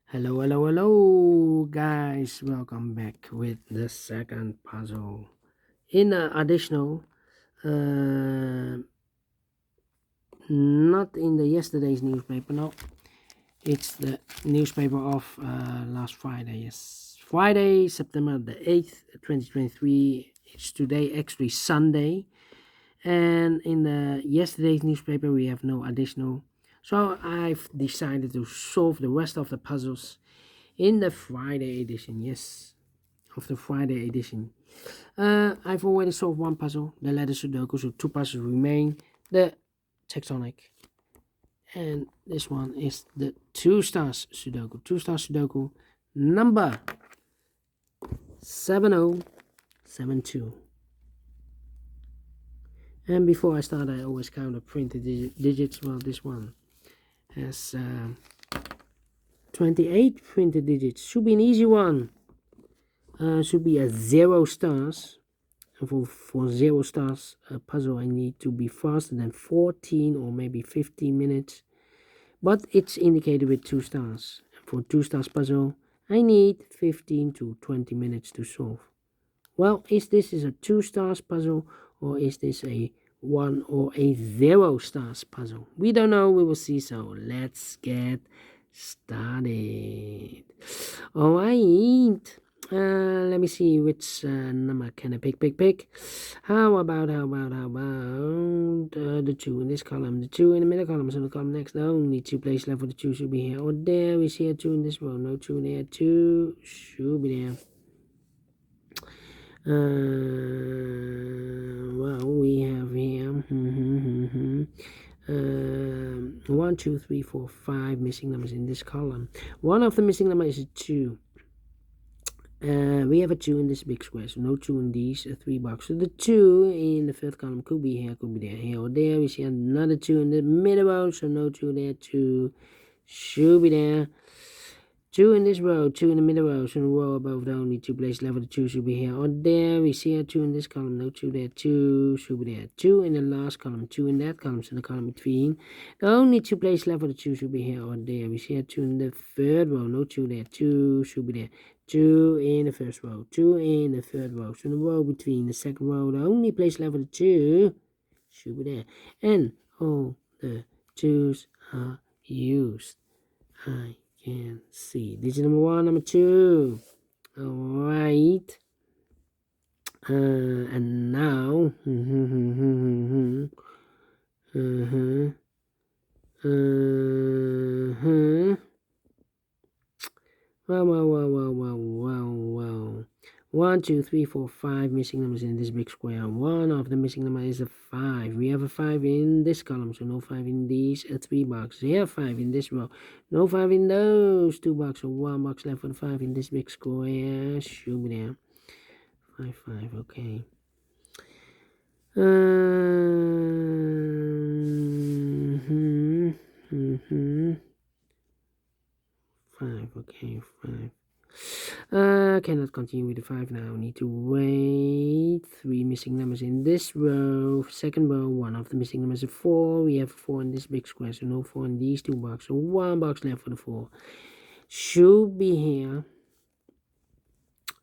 Hello, guys. Welcome back with the second puzzle. In additional, uh, not in the yesterday's newspaper, no. It's the newspaper of last Friday, yes. Friday, September the 8th, 2023. It's today, actually Sunday. And in the yesterday's newspaper, we have no additional. So I've decided to solve the rest of the puzzles in the Friday edition, yes, of the Friday edition. I've already solved one puzzle, the letter Sudoku, so two puzzles remain, the tectonic, and this one is the Two Stars Sudoku. Two Stars Sudoku number 7072. And before I start, I always count the printed digits. Well, this one has 28 printed digits. Should be an easy one. Should be a 0 stars. And for 0 stars puzzle, I need to be faster than 14 or maybe 15 minutes. But it's indicated with 2 stars. For 2 stars puzzle, I need 15 to 20 minutes to solve. Well, is this a 2 stars puzzle, or is this a 1 or a 0 stars puzzle? We don't know, we will see, so let's get started. Alright, let me see which number can I pick. How about the 2 in this column, the 2 in the middle column, so the column next, only 2 places left for the 2 should be here, or there. We see a 2 in this row, no 2 there, 2 should be there. Well, we have here 1, 2, 3, 4, 5 missing numbers in this column. One of the missing numbers is a 2. We have a 2 in this big square, so no 2 in these 3 boxes. So the 2 in the third column could be here, could be there, here or there. We see another 2 in the middle row, so no 2 there, 2 should be there. 2 in this row, 2 in the middle row, so the row above the only 2 places left for the 2 should be here or there. We see a 2 in this column, no 2 there, 2 should be there. 2 in the last column, 2 in that column, so the column between. The only 2 places left for the 2 should be here or there. We see a 2 in the third row, no 2 there, 2 should be there. 2 in the first row, 2 in the third row, so the row between the second row, the only place left for the 2 should be there. And all the 2's are used. I can see digit number 1, number 2. Alright. And now well. 1, 2, 3, 4, 5 missing numbers in this big square. One of the missing numbers is a 5. We have a 5 in this column, so no 5 in these 3 boxes. We have 5 in this row, no 5 in those 2 boxes. So 1 box left for the 5 in this big square. Should be there. 5, okay. 5, okay, 5. Cannot continue with the 5 now. Need to wait. 3 missing numbers in this row. Second row, one of the missing numbers is 4. We have 4 in this big square, so no 4 in these 2 boxes. So 1 box left for the 4. Should be here.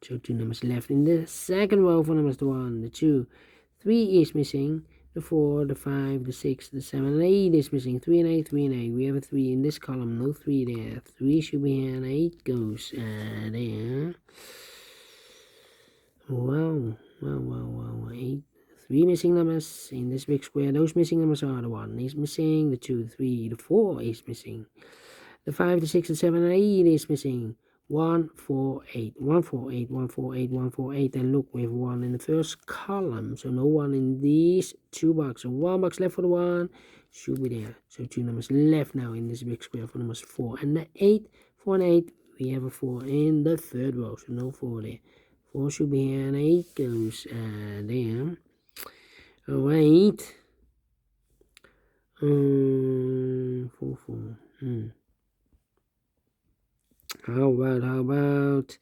So 2 numbers left in the second row for numbers 1, the 2. 3 is missing. The 4, the 5, the 6, the 7, and 8 is missing. 3 and 8, 3 and 8. We have a 3 in this column, no 3 there. 3 should be here, and 8 goes there. Wow. 8. 3 missing numbers in this big square. Those missing numbers are the 1 is missing, the 2, the 3, the 4 is missing. The 5, the 6, the 7, and 8 is missing. 1, 4, 8, 1, 4, 8, 1, 4, 8, 1, 4, 8. And look, we have 1 in the first column, so no 1 in these 2 boxes. So 1 box left for the 1 should be there. So 2 numbers left now in this big square for numbers 4 and the 8. 4 and 8, we have a 4 in the third row, so no 4 there. 4 should be here, and 8 goes there. Alright. 4, 4. How about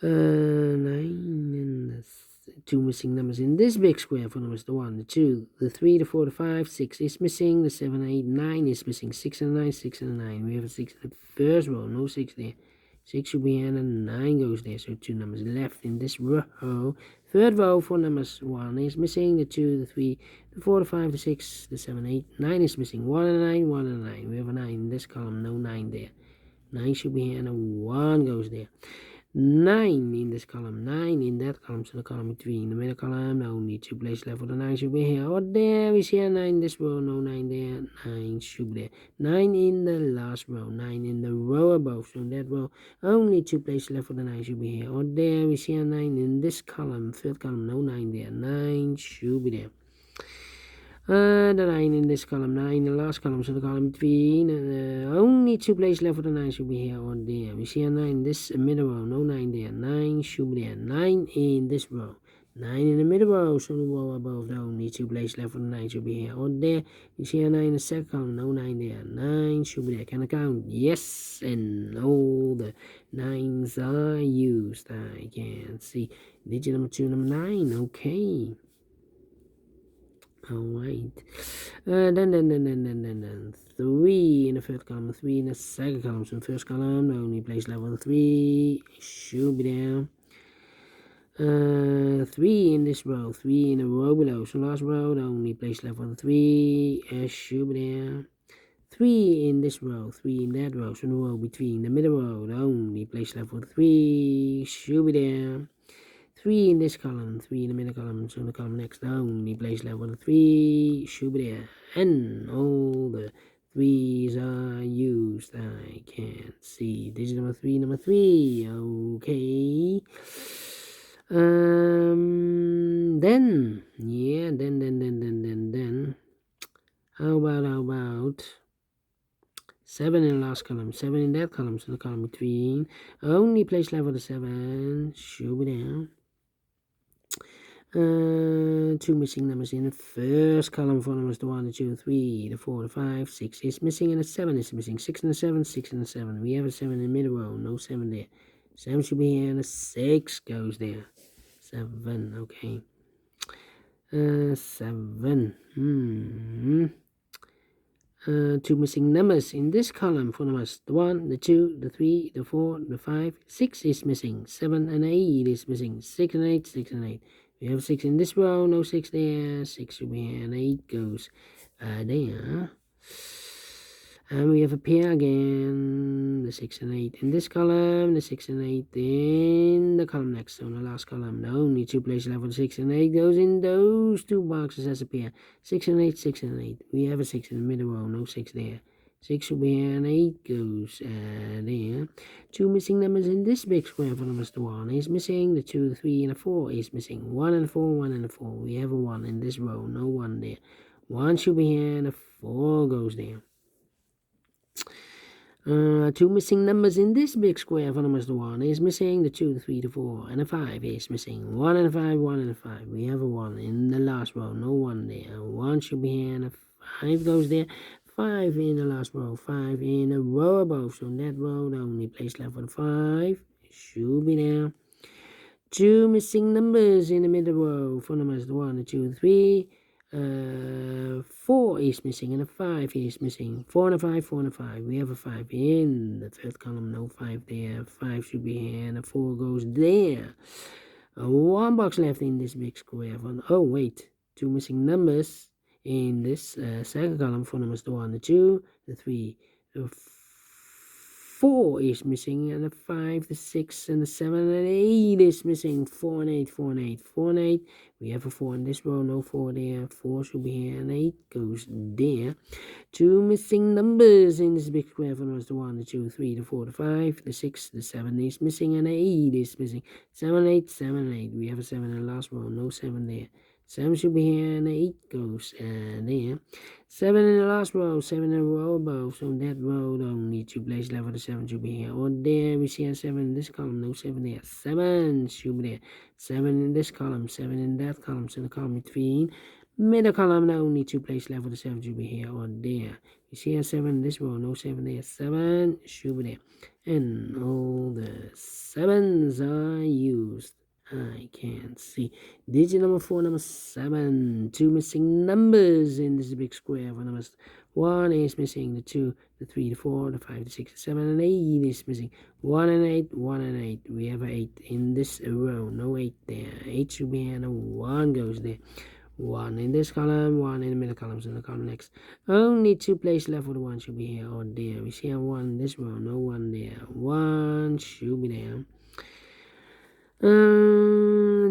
9 and two missing numbers in this big square for numbers the 1, the 2, the 3, the 4, the 5, 6 is missing, the 7, 8, 9 is missing, 6 and 9, 6 and 9. We have a 6 in the first row, no 6 there. 6 should be here and 9 goes there, so 2 numbers left in this row. Third row for numbers 1 is missing, the 2, the 3, the 4, the 5, the 6, the 7, 8, 9 is missing, 1 and 9, 1 and 9. We have a 9 in this column, no 9 there. 9 should be here and a 1 goes there. 9 in this column, 9 in that column, so the column between the middle column, only 2 places left for the 9 should be here or there. We see a 9 in this row, no 9 there, 9 should be there. 9 in the last row, 9 in the row above, so in that row, only 2 places left for the 9 should be here or there. We see a 9 in this column, third column, no 9 there, 9 should be there. The 9 in this column, 9 in the last column, so the column between, only 2 places left for the 9 should be here or there. We see a 9 in this middle row, no 9 there, 9 should be there. 9 in this row, 9 in the middle row, so the row above, the only 2 places left for the 9 should be here or there. We see a 9 in the second column, no 9 there, 9 should be there. Can I count? Yes, and all the 9s are used. I can see digit number 2, number 9, okay. Alright, then 3 in the first column, 3 in the second column. So in the first column, the only place level 3 should be there. 3 in this row, 3 in the row below. So last row, the only place level 3 should be there. 3 in this row, 3 in that row. So the row between the middle row, the only place level 3 should be there. 3 in this column, 3 in the middle column, so the column next, the only place level 3 should be there. And all the 3s are used. I can't see. Digit number 3, okay. Then how about 7 in the last column, 7 in that column, so the column between, only place level 7 should be there. 2 missing numbers in the first column for numbers the 1, the 2, 3, the 4, the 5, 6 is missing, and the 7 is missing. 6 and the 7, 6 and the 7. We have a 7 in the middle row, no 7 there. 7 should be here, and a 6 goes there. 7, okay. 7. 2 missing numbers in this column for numbers the 1, the 2, the 3, the 4, the 5, 6 is missing. 7 and 8 is missing. 6 and 8, 6 and 8. We have 6 in this row, no 6 there. 6 should be here, and 8 goes there. And we have a pair again, the 6 and 8 in this column, the 6 and 8 in the column next. So in the last column, the only 2 places left for 6 and 8 goes in those 2 boxes as a pair. 6 and 8, 6 and 8. We have a 6 in the middle row, no 6 there. 6 should be here, and 8 goes there. 2 missing numbers in this big square for numbers the 1 is missing, the 2, the 3, and the 4 is missing. 1 and 4, 1 and 4. We have a 1 in this row, no 1 there. 1 should be here, and a 4 goes there. 2 missing numbers in this big square for numbers the 1 is missing, the 2, the 3, the 4, and the 5 is missing. 1 and 5, 1 and 5. We have a 1 in the last row, no 1 there. 1 should be here, and a 5 goes there. 5 in the last row, 5 in the row above. So in that row, the only place left for the 5 should be there. 2 missing numbers in the middle row for numbers the 1, the 2, the 3. 4 is missing, and a 5 is missing. 4 and a 5, 4 and a 5. We have a 5 in the third column, no 5 there. 5 should be here, and a 4 goes there. 1 box left in this big square. Oh, wait. 2 missing numbers in this second column for numbers the 1, the 2, the 3, the 4 is missing, and the 5, the 6, and the 7, and 8 is missing. 4 and 8, 4 and 8, 4 and 8. We have a 4 in this row, no 4 there. 4 should be here, and 8 goes there. 2 missing numbers in this big square for numbers the 1, the 2, 3, the 4, the 5, the 6, the 7 is missing, and the 8 is missing. 7, 8, 7, 8. We have a 7 in the last row, no 7 there. 7 should be here, and 8 goes there. 7 in the last row, 7 in the row above. So in that row, the only 2 places left for the 7 should be here. Or there, we see a 7 in this column, no 7 there. 7 should be there. 7 in this column, 7 in that column. So the column between, middle column, the only 2 places left for the 7 should be here or there. You see a 7 in this row, no 7 there. 7 should be there. And all the 7s are used. I can't see. Digit number 4, number 7. 2 missing numbers in this big square. For numbers 1 is missing, the 2, the 3, the 4, the 5, the 6, the 7, and 8 is missing. 1 and 8, 1 and 8. We have 8 in this row. No 8 there. 8 should be here, and 1 goes there. 1 in this column, 1 in the middle columns, in the column next. Only 2 places left for the 1 should be here or there. We see a 1 in this row, no 1 there. 1 should be there.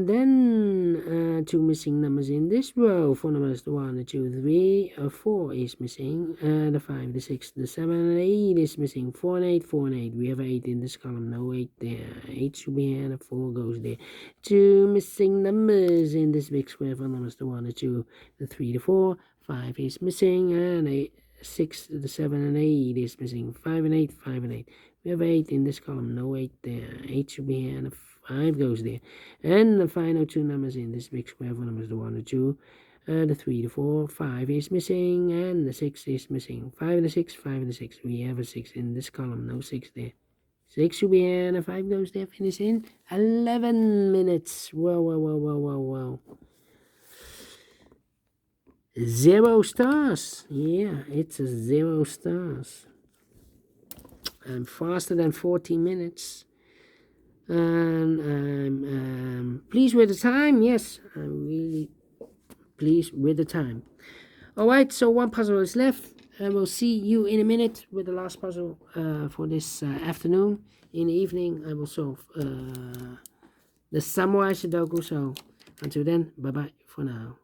Then 2 missing numbers in this row. For numbers 1, the 2, 3, 4 is missing. The 5, the 6, the 7, and 8 is missing. 4 and 8, 4 and 8. We have 8 in this column, no 8 there. 8 should be here, and the 4 goes there. 2 missing numbers in this big square. For numbers the 1, the 2, the 3, the 4. 5 is missing, and 8, 6, the 7, and 8 is missing. 5 and 8, 5 and 8. We have 8 in this column, no 8 there. 8 should be here, and the 5 goes there. And the final 2 numbers in this big square. For numbers the 1, the 2, the 3, the 4. 5 is missing, and the 6 is missing. 5 and the 6, 5 and the 6. We have a 6 in this column, no 6 there. 6 should be here, and the 5 goes there. Finish in 11 minutes. Whoa. 0 stars. Yeah, it's a 0 stars. I'm faster than 40 minutes. And I'm pleased with the time. Yes, I'm really pleased with the time. Alright, so 1 puzzle is left. I will see you in a minute with the last puzzle for this afternoon. In the evening, I will solve the Samurai Sudoku. So until then, bye-bye for now.